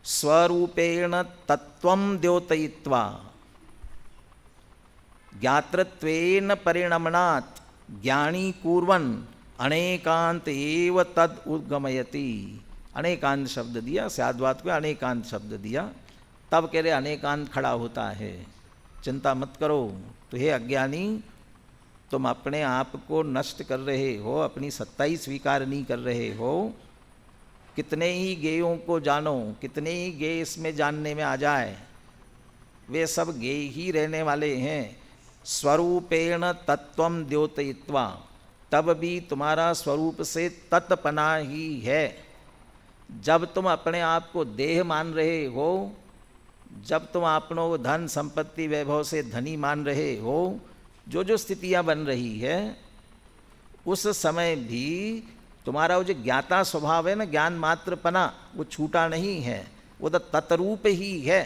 स्वरूपेण तत्वं द्योतयित्वा ज्ञातृत्वेन परिणमनात् ज्ञानी कुर्वन् अनेकांत एव तद उद्गमयति। अनेकांत शब्द दिया, साधवाद को अनेकांत शब्द दिया, तब कह रहे अनेकांत खड़ा होता है। चिंता मत करो। तो हे अज्ञानी, तुम अपने आप को नष्ट कर रहे हो, अपनी सत्ता ही स्वीकार नहीं कर रहे हो। कितने ही ज्ञेयों को जानो, कितने ही ज्ञेय इसमें जानने में आ जाए, वे सब ज्ञेय ही रहने वाले हैं। स्वरूपेण तत्वम द्योतयित्वा, तब भी तुम्हारा स्वरूप से तत्पना ही है। जब तुम अपने आप को देह मान रहे हो, जब तुम अपनों को धन संपत्ति वैभव से धनी मान रहे हो, जो जो स्थितियां बन रही है, उस समय भी तुम्हारा वो जो ज्ञाता स्वभाव है ना, ज्ञान मात्रपना, वो छूटा नहीं है। वो तो तत्रूप ही है,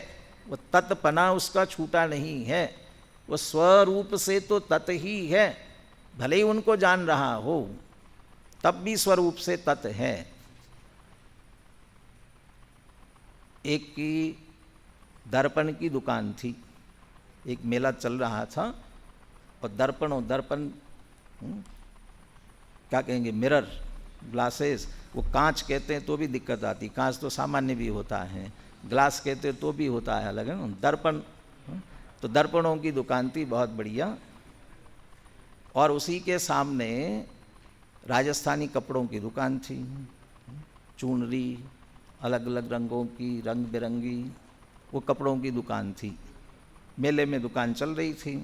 वो तत्पना उसका छूटा नहीं है। वो स्वरूप से तो तत् ही है, भले ही उनको जान रहा हो, तब भी स्वरूप से तत् है। एक की दर्पण की दुकान थी, एक मेला चल रहा था, और दर्पण क्या कहेंगे, मिरर, ग्लासेस, वो कांच कहते हैं तो भी दिक्कत आती, कांच तो सामान्य भी होता है, ग्लास कहते हैं तो भी होता है अलग, है ना, दर्पण। तो दर्पणों की दुकान थी, बहुत बढ़िया। और उसी के सामने राजस्थानी कपड़ों की दुकान थी, चुनरी अलग अलग रंगों की, रंग बिरंगी, वो कपड़ों की दुकान थी। मेले में दुकान चल रही थी।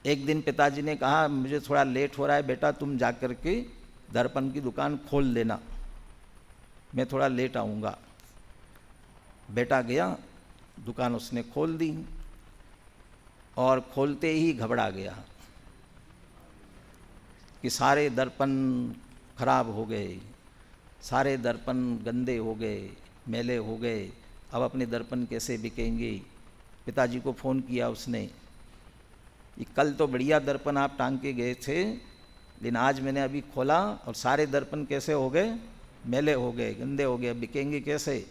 एक दिन पिताजी ने कहा मुझे थोड़ा लेट हो रहा है बेटा, तुम जा कर के दर्पण की दुकान खोल देना, मैं थोड़ा लेट आऊँगा। बेटा गया, दुकान उसने खोल दी और खोलते ही घबरा गया कि सारे दर्पण खराब हो गए, सारे दर्पण गंदे हो गए, मैले हो गए, अब अपने दर्पण कैसे बिकेंगे। पिताजी को फ़ोन किया उसने, ये कल तो बढ़िया दर्पण आप टांग के गए थे, लेकिन आज मैंने अभी खोला और सारे दर्पण कैसे हो गए, मैले हो गए, गंदे हो गए, बिकेंगे कैसे,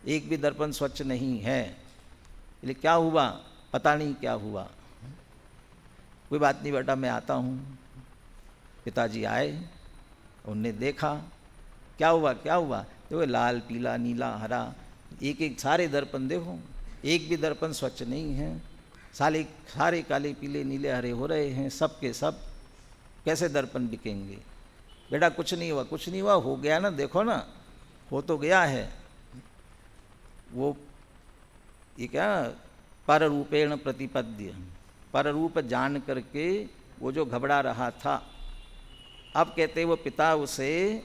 एक भी दर्पण स्वच्छ नहीं है। इसलिए क्या हुआ, पता नहीं क्या हुआ। कोई बात नहीं बेटा, मैं आता हूँ। पिताजी आए, उनने देखा, क्या हुआ क्या हुआ, देखो लाल पीला नीला हरा, एक एक सारे दर्पण देखो, एक भी दर्पण स्वच्छ नहीं है, सारे काले पीले नीले हरे हो रहे हैं, सब के सब, कैसे दर्पण बिकेंगे। बेटा कुछ नहीं हुआ, कुछ नहीं हुआ, हो गया ना, देखो ना, हो तो गया है। वो ये क्या, पर रूपेण प्रतिपद्य, पर रूप जान करके वो जो घबरा रहा था, अब कहते वो पिता उसे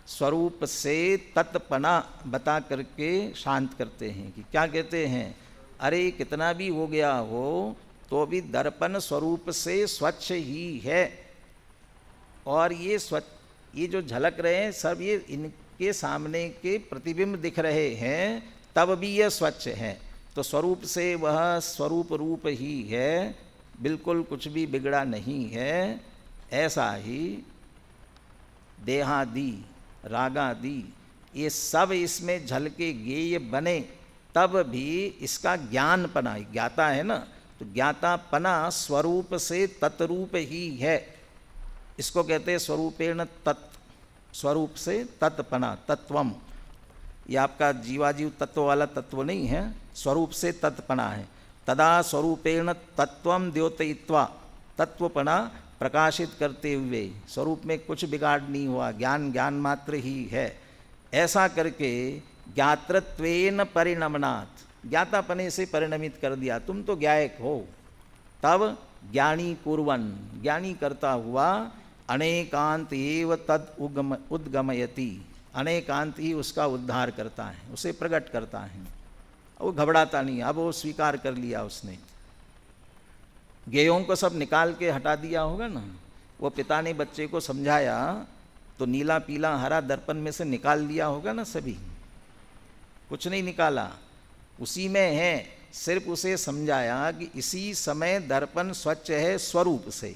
स्वरूप से तत्पना बता करके शांत करते हैं। कि क्या कहते हैं, अरे कितना भी हो गया हो तो भी दर्पण स्वरूप से स्वच्छ ही है, और ये स्वच्छ, ये जो झलक रहे हैं सब ये इनके सामने के प्रतिबिंब दिख रहे हैं, तब भी ये स्वच्छ है। तो स्वरूप से वह स्वरूप रूप ही है, बिल्कुल कुछ भी बिगड़ा नहीं है। ऐसा ही देहादि रागादि ये सब इसमें झलके गेय बने, तब भी इसका ज्ञानपना, ज्ञाता है ना, तो ज्ञातापना स्वरूप से तत्रूप ही है। इसको कहते हैं स्वरूपेण तत्, स्वरूप से तत्पना, तत्वम। ये आपका जीवाजीव तत्व वाला तत्व नहीं है, स्वरूप से तत्पना है। तदा स्वरूपेण तत्वम द्योतयित्वा, तत्वपना प्रकाशित करते हुए, स्वरूप में कुछ बिगाड़ नहीं हुआ, ज्ञान ज्ञान मात्र ही है। ऐसा करके ज्ञातृत्वेन परिणमनात्, ज्ञातापने से परिणमित कर दिया, तुम तो ज्ञायक हो। तब ज्ञानी कुर्वन्, ज्ञानी करता हुआ, अनेकांत एव तद उद्गमयति, अनेकांत ही उसका उद्धार करता है, उसे प्रकट करता है। वो घबराता नहीं, अब वो स्वीकार कर लिया उसने। गेयों को सब निकाल के हटा दिया होगा ना, वो पिता ने बच्चे को समझाया तो नीला पीला हरा दर्पण में से निकाल दिया होगा ना, सभी कुछ नहीं निकाला, उसी में है। सिर्फ उसे समझाया कि इसी समय दर्पण स्वच्छ है स्वरूप से,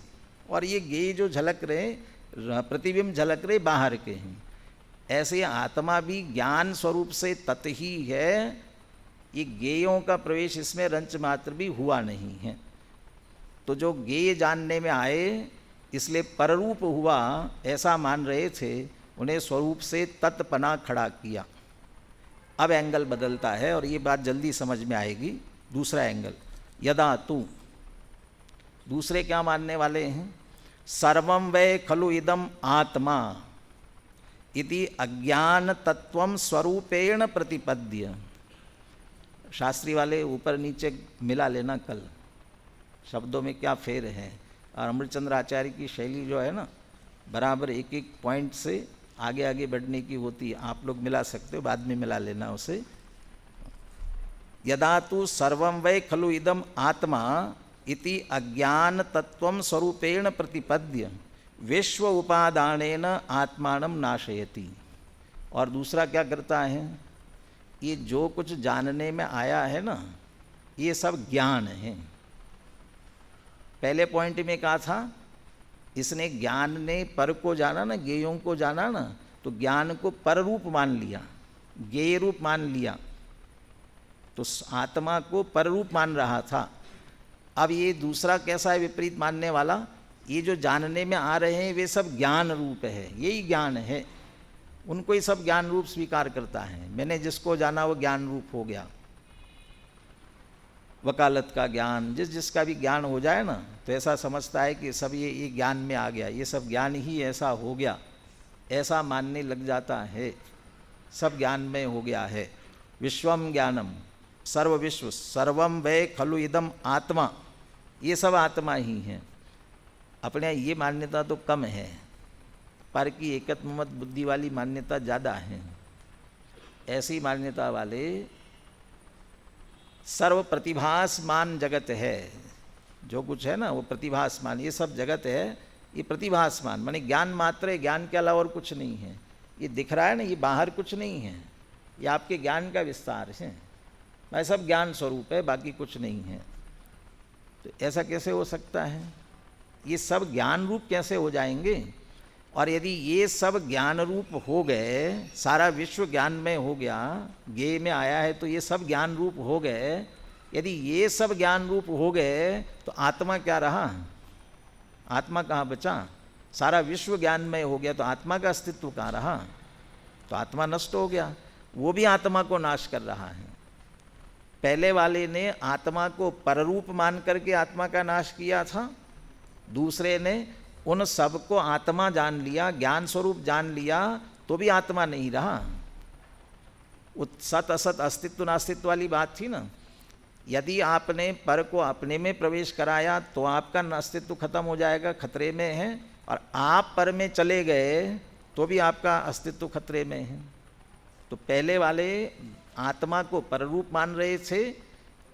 और ये गेय जो झलक रहे, प्रतिबिंब झलक रहे बाहर के हैं। ऐसे आत्मा भी ज्ञान स्वरूप से तत् ही है, ये गेयों का प्रवेश इसमें रंच मात्र भी हुआ नहीं है। तो जो गेय जानने में आए इसलिए पररूप हुआ ऐसा मान रहे थे, उन्हें स्वरूप से तत्पना खड़ा किया। अब एंगल बदलता है और ये बात जल्दी समझ में आएगी। दूसरा एंगल, यदा तू, दूसरे क्या मानने वाले हैं, सर्वं वै खलु इदम आत्मा इति अज्ञान तत्वं स्वरूपेण प्रतिपद्य। शास्त्री वाले ऊपर नीचे मिला लेना, कल शब्दों में क्या फेर है। और अमृतचंद्र आचार्य की शैली जो है ना, बराबर एक एक पॉइंट से आगे आगे बढ़ने की होती है। आप लोग मिला सकते हो, बाद में मिला लेना उसे। यदा तु सर्वं वै खलु इदम आत्मा इति अज्ञान तत्वं स्वरूपेण प्रतिपद्य विश्व उपादानेन आत्मानं नाशयति। और दूसरा क्या करता है, ये जो कुछ जानने में आया है ना, ये सब ज्ञान है। पहले पॉइंट में कहा था, इसने ज्ञान ने पर को जाना ना, गेयों को जाना ना, तो ज्ञान को पर रूप मान लिया, गेय रूप मान लिया, तो आत्मा को पर रूप मान रहा था। अब ये दूसरा कैसा है विपरीत मानने वाला, ये जो जानने में आ रहे हैं वे सब ज्ञान रूप है, यही ज्ञान है, उनको ही सब ज्ञान रूप स्वीकार करता है। मैंने जिसको जाना वो ज्ञान रूप हो गया। वकालत का ज्ञान, जिसका भी ज्ञान हो जाए ना, तो ऐसा समझता है कि सब ये ज्ञान में आ गया, ये सब ज्ञान ही ऐसा हो गया, ऐसा मानने लग जाता है, सब ज्ञान में हो गया है। विश्वम ज्ञानम, सर्व विश्व, सर्वम वै खलु इदम आत्मा, ये सब आत्मा ही है। अपने यहाँ ये मान्यता तो कम है, पर की एकत्व मत बुद्धि वाली मान्यता ज़्यादा है। ऐसी मान्यता वाले सर्व प्रतिभासमान जगत है, जो कुछ है ना वो प्रतिभासमान, ये सब जगत है, ये प्रतिभासमान माने ज्ञान मात्र है, ज्ञान के अलावा और कुछ नहीं है। ये दिख रहा है ना, ये बाहर कुछ नहीं है, ये आपके ज्ञान का विस्तार है। भाई सब ज्ञान स्वरूप है, बाकी कुछ नहीं है। तो ऐसा कैसे हो सकता है? ये सब ज्ञान रूप कैसे हो जाएंगे? और यदि ये सब ज्ञान रूप हो गए, सारा विश्व ज्ञान में हो गया, ज्ञेय में आया है तो ये सब ज्ञान रूप हो गए, यदि ये सब ज्ञान रूप हो गए तो आत्मा क्या रहा? आत्मा कहाँ बचा? सारा विश्व ज्ञान में हो गया तो आत्मा का अस्तित्व कहाँ रहा? तो आत्मा नष्ट हो गया। वो भी आत्मा को नाश कर रहा है। पहले वाले ने आत्मा को पररूप मान करके आत्मा का नाश किया था, दूसरे ने उन सब को आत्मा जान लिया, ज्ञान स्वरूप जान लिया, तो भी आत्मा नहीं रहा। सत असत अस्तित्व नास्तित्व वाली बात थी ना। यदि आपने पर को अपने में प्रवेश कराया तो आपका अस्तित्व खत्म हो जाएगा, खतरे में है, और आप पर में चले गए तो भी आपका अस्तित्व खतरे में है। तो पहले वाले आत्मा को पररूप मान रहे थे,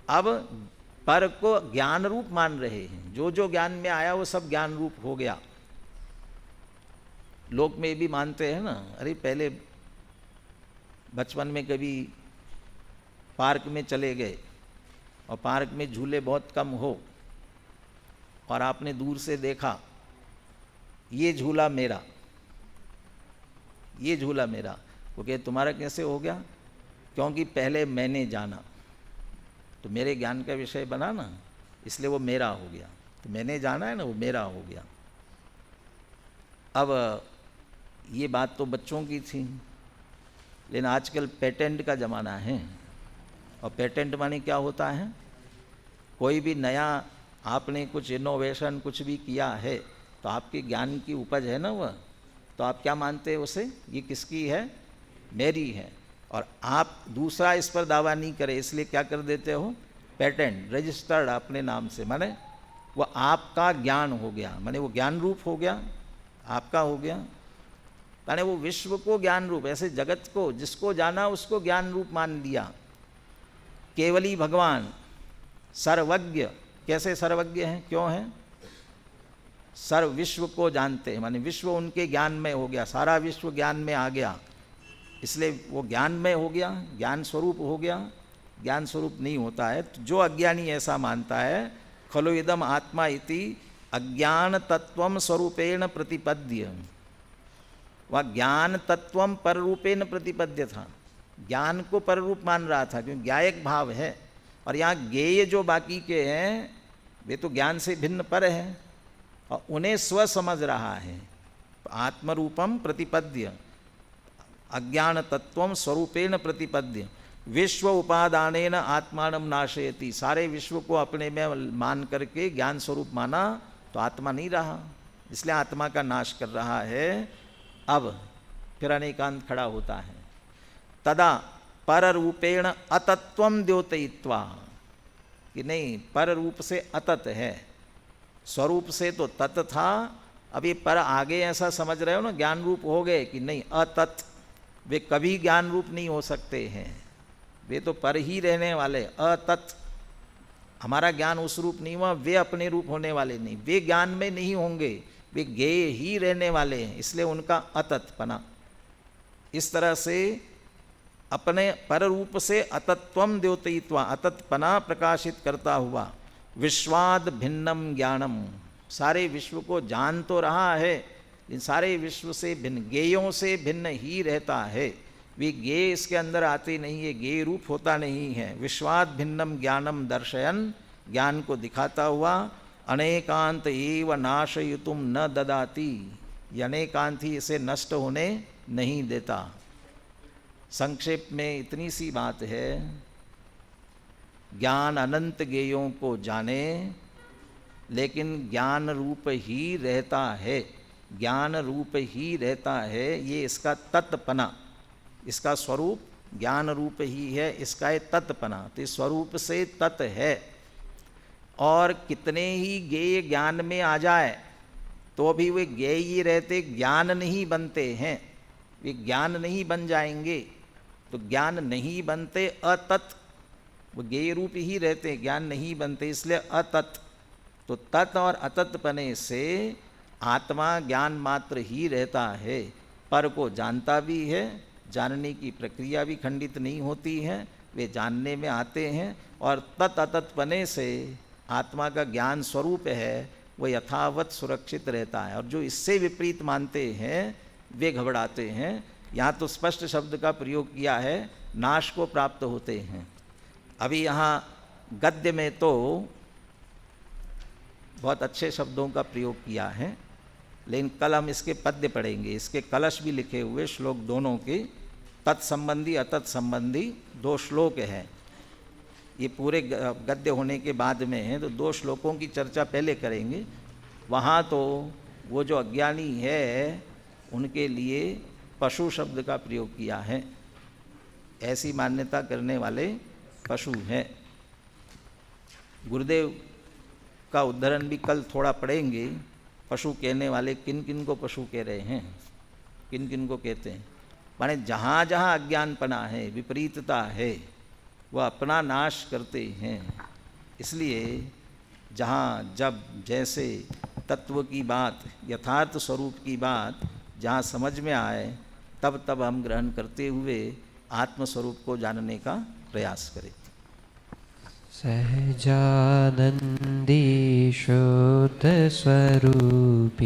अब पर को ज्ञान रूप मान रहे हैं। जो जो ज्ञान में आया वो सब ज्ञान रूप हो गया। लोग में भी मानते हैं ना, अरे पहले बचपन में कभी पार्क में चले गए और पार्क में झूले बहुत कम हो और आपने दूर से देखा, ये झूला मेरा, ये झूला मेरा। वो कहे तुम्हारा कैसे हो गया? क्योंकि पहले मैंने जाना, तो मेरे ज्ञान का विषय बना ना, इसलिए वो मेरा हो गया। तो मैंने जाना है ना, वो मेरा हो गया। अब ये बात तो बच्चों की थी, लेकिन आजकल पेटेंट का ज़माना है। और पेटेंट माने क्या होता है? कोई भी नया आपने कुछ इनोवेशन कुछ भी किया है तो आपके ज्ञान की उपज है ना वह, तो आप क्या मानते हैं उसे? ये किसकी है? मेरी है। और आप दूसरा इस पर दावा नहीं करे, इसलिए क्या कर देते हो? पेटेंट रजिस्टर्ड अपने नाम से, माने वो आपका ज्ञान हो गया, माने वो ज्ञान रूप हो गया, आपका हो गया। माने वो विश्व को ज्ञान रूप, ऐसे जगत को जिसको जाना उसको ज्ञान रूप मान लिया। केवली भगवान सर्वज्ञ, कैसे सर्वज्ञ हैं? क्यों हैं? सर्व विश्व को जानते हैं, माने विश्व उनके ज्ञान में हो गया, सारा विश्व ज्ञान में आ गया, इसलिए वो ज्ञान में हो गया, ज्ञान स्वरूप हो गया। ज्ञान स्वरूप नहीं होता है तो जो अज्ञानी ऐसा मानता है, खलु इदम आत्मा इति अज्ञान तत्वम स्वरूपेण प्रतिपद्य। वह ज्ञान तत्वम पर रूपेण प्रतिपद्य था, ज्ञान को पर रूप मान रहा था, क्योंकि ज्ञायक भाव है। और यहाँ ज्ञेय जो बाकी के हैं वे तो ज्ञान से भिन्न पर हैं और उन्हें स्व समझ रहा है। आत्मरूपम प्रतिपद्य अज्ञान तत्वम स्वरूपेण प्रतिपद्य विश्व उपादानेन आत्मानं नाशयति। सारे विश्व को अपने में मान करके ज्ञान स्वरूप माना तो आत्मा नहीं रहा, इसलिए आत्मा का नाश कर रहा है। अब फिर अनेकांत खड़ा होता है। तदा पर रूपेण अतत्वम द्योतयित्वा, कि नहीं पर रूप से अतत है, स्वरूप से तो तत् था, अभी पर आगे ऐसा समझ रहे हो ना, ज्ञान रूप हो गए कि नहीं अतत्, वे कभी ज्ञान रूप नहीं हो सकते हैं, वे तो पर ही रहने वाले। अतत् हमारा ज्ञान उस रूप नहीं हुआ, वे अपने रूप होने वाले नहीं, वे ज्ञान में नहीं होंगे, वे ज्ञेय ही रहने वाले हैं, इसलिए उनका अतत्पना। इस तरह से अपने पर रूप से अतत्वम द्योतयित्वा, अतत्पना प्रकाशित करता हुआ विश्वाद भिन्नम ज्ञानम, सारे विश्व को जान तो रहा है, इन सारे विश्व से भिन्न, ज्ञेयों से भिन्न ही रहता है। वे ज्ञेय इसके अंदर आते नहीं है, ज्ञेय रूप होता नहीं है। विश्वाद भिन्नम ज्ञानम दर्शयन, ज्ञान को दिखाता हुआ अनेकांत एव नाशयितुम न ददाति, ये अनेकांत ही इसे नष्ट होने नहीं देता। संक्षेप में इतनी सी बात है, ज्ञान अनंत ज्ञेयों को जाने, लेकिन ज्ञान रूप ही रहता है, ज्ञान रूप ही रहता है, ये इसका तत्पना, इसका स्वरूप ज्ञान रूप ही है, इसका है तत्पना, तो स्वरूप से तत् है। और कितने ही ज्ञेय ज्ञान में आ जाए तो भी वे ज्ञेय ही रहते, ज्ञान नहीं बनते हैं, वे ज्ञान नहीं बन जाएंगे। तो ज्ञान नहीं बनते, अतत्, वो ज्ञेय रूप ही रहते, ज्ञान नहीं बनते, इसलिए अतत्। तो तत् और अतत् पने से आत्मा ज्ञान मात्र ही रहता है, पर को जानता भी है, जानने की प्रक्रिया भी खंडित नहीं होती है, वे जानने में आते हैं। और तत् अतत् पने से आत्मा का ज्ञान स्वरूप है वो यथावत सुरक्षित रहता है। और जो इससे विपरीत मानते हैं वे घबराते हैं। यहाँ तो स्पष्ट शब्द का प्रयोग किया है, नाश को प्राप्त होते हैं। अभी यहाँ गद्य में तो बहुत अच्छे शब्दों का प्रयोग किया है, लेकिन कल हम इसके पद्य पढ़ेंगे। इसके कलश भी लिखे हुए श्लोक दोनों के, तत्संबंधी अतत् संबंधी 2 श्लोक हैं। ये पूरे गद्य होने के बाद में है, तो 2 श्लोकों की चर्चा पहले करेंगे। वहाँ तो वो जो अज्ञानी है उनके लिए पशु शब्द का प्रयोग किया है, ऐसी मान्यता करने वाले पशु हैं। गुरुदेव का उद्धरण भी कल थोड़ा पढ़ेंगे। पशु कहने वाले किन किन को पशु कह रहे हैं, किन किन को कहते हैं। माने जहाँ जहाँ अज्ञानपना है, विपरीतता है, वह अपना नाश करते हैं। इसलिए जहाँ जब जैसे तत्व की बात, यथार्थ स्वरूप की बात जहाँ समझ में आए, तब तब हम ग्रहण करते हुए आत्मस्वरूप को जानने का प्रयास करें। सहजानंदी शुद्ध स्वरूपी